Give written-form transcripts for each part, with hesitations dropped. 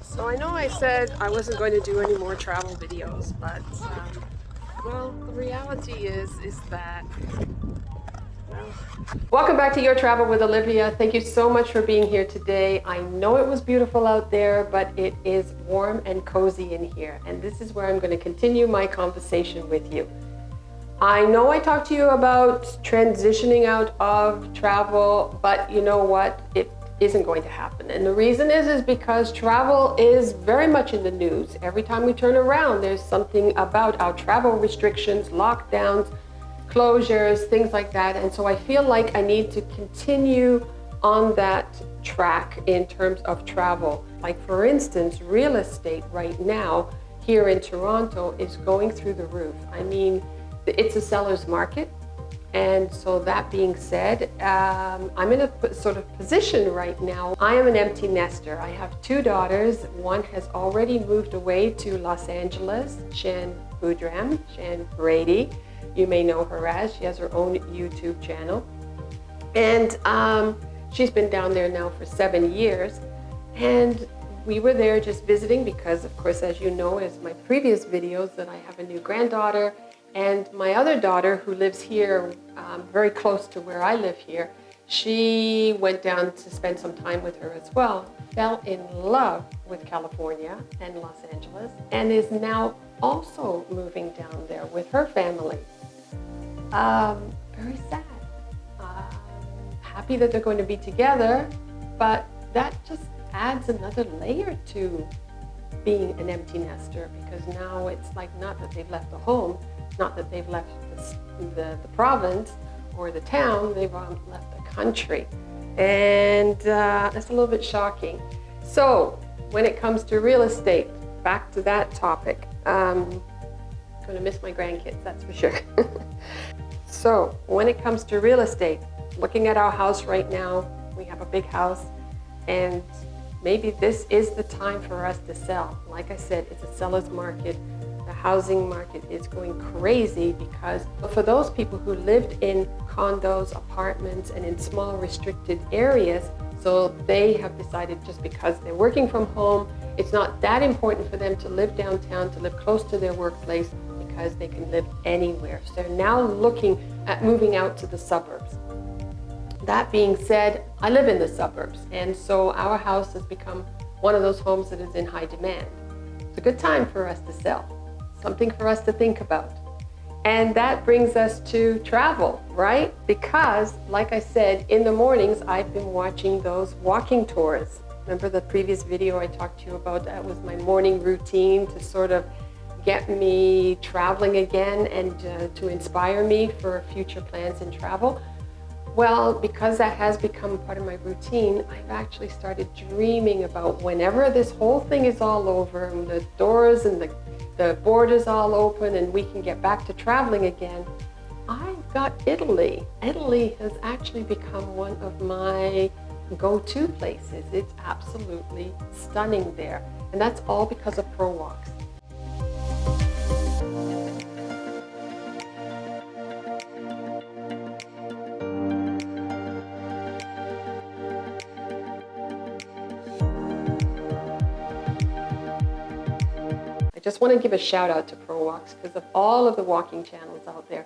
So I know I said I wasn't going to do any more travel videos, but well, the reality is that well. Welcome back to Your Travel with Olivia. Thank you so much for being here today. I know it was beautiful out there, but it is warm and cozy in here, and this is where I'm going to continue my conversation with you. I know I talked to you about transitioning out of travel, but you know what? It isn't going to happen. And the reason is because travel is very much in the news. Every time we turn around, there's something about our travel restrictions, lockdowns, closures, things like that. And so I feel like I need to continue on that track in terms of travel. Like for instance, real estate right now here in Toronto is going through the roof. I mean, it's a seller's market. And so that being said, I'm in a sort of position right now. I am an empty nester. I have two daughters. One has already moved away to Los Angeles, Shan Boudram, Shan Brady. You may know her as. She has her own YouTube channel. And she's been down there now for 7 years. And we were there just visiting because, of course, as you know, as my previous videos, that I have a new granddaughter. And my other daughter, who lives here very close to where I live here, she went down to spend some time with her as well, fell in love with California and Los Angeles, and is now also moving down there with her family. Very sad. Happy that they're going to be together, but that just adds another layer to being an empty nester, because now it's like not that they've left the home, not that they've left the province or the town, they've left the country. And that's a little bit shocking. So when it comes to real estate, back to that topic, I'm going to miss my grandkids, that's for sure. So when it comes to real estate, looking at our house right now, we have a big house, and maybe this is the time for us to sell. Like I said, it's a seller's market. The housing market is going crazy because for those people who lived in condos, apartments, and in small restricted areas, so they have decided just because they're working from home, it's not that important for them to live downtown, to live close to their workplace, because they can live anywhere. So they're now looking at moving out to the suburbs. That being said, I live in the suburbs, and so our house has become one of those homes that is in high demand. It's a good time for us to sell, something for us to think about. And that brings us to travel, right? Because, like I said, in the mornings, I've been watching those walking tours. Remember the previous video I talked to you about? That was my morning routine to sort of get me traveling again and to inspire me for future plans in travel. Well, because that has become part of my routine, I've actually started dreaming about whenever this whole thing is all over and the doors and the borders all open and we can get back to traveling again, I've got Italy. Italy has actually become one of my go-to places. It's absolutely stunning there. And that's all because of Pro Walks. I just want to give a shout out to Pro Walks because of all of the walking channels out there.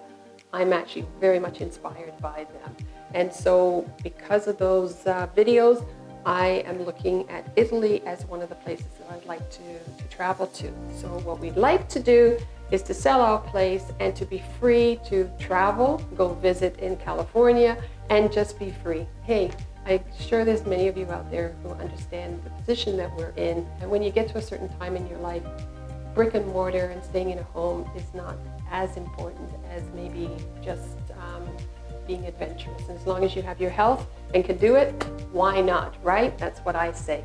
I'm actually very much inspired by them. And so because of those videos, I am looking at Italy as one of the places that I'd like to travel to. So what we'd like to do is to sell our place and to be free to travel, go visit in California, and just be free. Hey, I'm sure there's many of you out there who understand the position that we're in. And when you get to a certain time in your life, brick and mortar and staying in a home is not as important as maybe just being adventurous. And as long as you have your health and can do it, why not, right? That's what I say.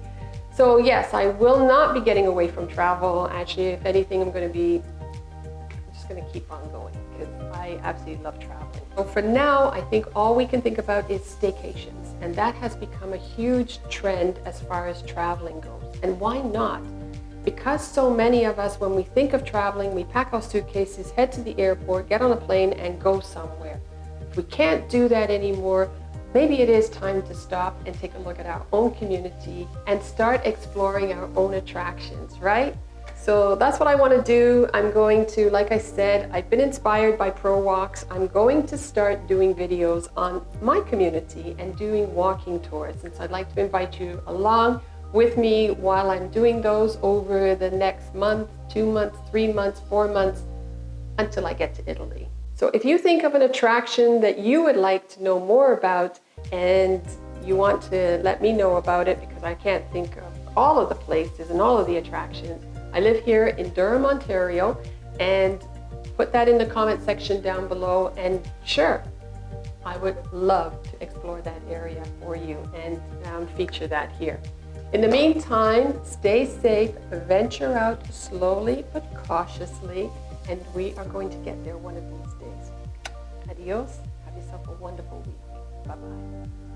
So yes, I will not be getting away from travel. Actually, if anything, I'm just going to keep on going because I absolutely love traveling. So for now, I think all we can think about is staycations. And that has become a huge trend as far as traveling goes. And why not? Because so many of us, when we think of traveling, we pack our suitcases, head to the airport, get on a plane, and go somewhere. If we can't do that anymore, maybe it is time to stop and take a look at our own community and start exploring our own attractions, right? So that's what I want to do. I'm going to, like I said, I've been inspired by Pro Walks. I'm going to start doing videos on my community and doing walking tours. And so I'd like to invite you along with me while I'm doing those over the next month, 2 months, 3 months, 4 months, until I get to Italy. So if you think of an attraction that you would like to know more about and you want to let me know about it, because I can't think of all of the places and all of the attractions. I live here in Durham, Ontario, and put that in the comment section down below, and sure, I would love to explore that area for you and feature that here. In the meantime, stay safe, venture out slowly but cautiously, and we are going to get there one of these days. Adios. Have yourself a wonderful week. Bye-bye.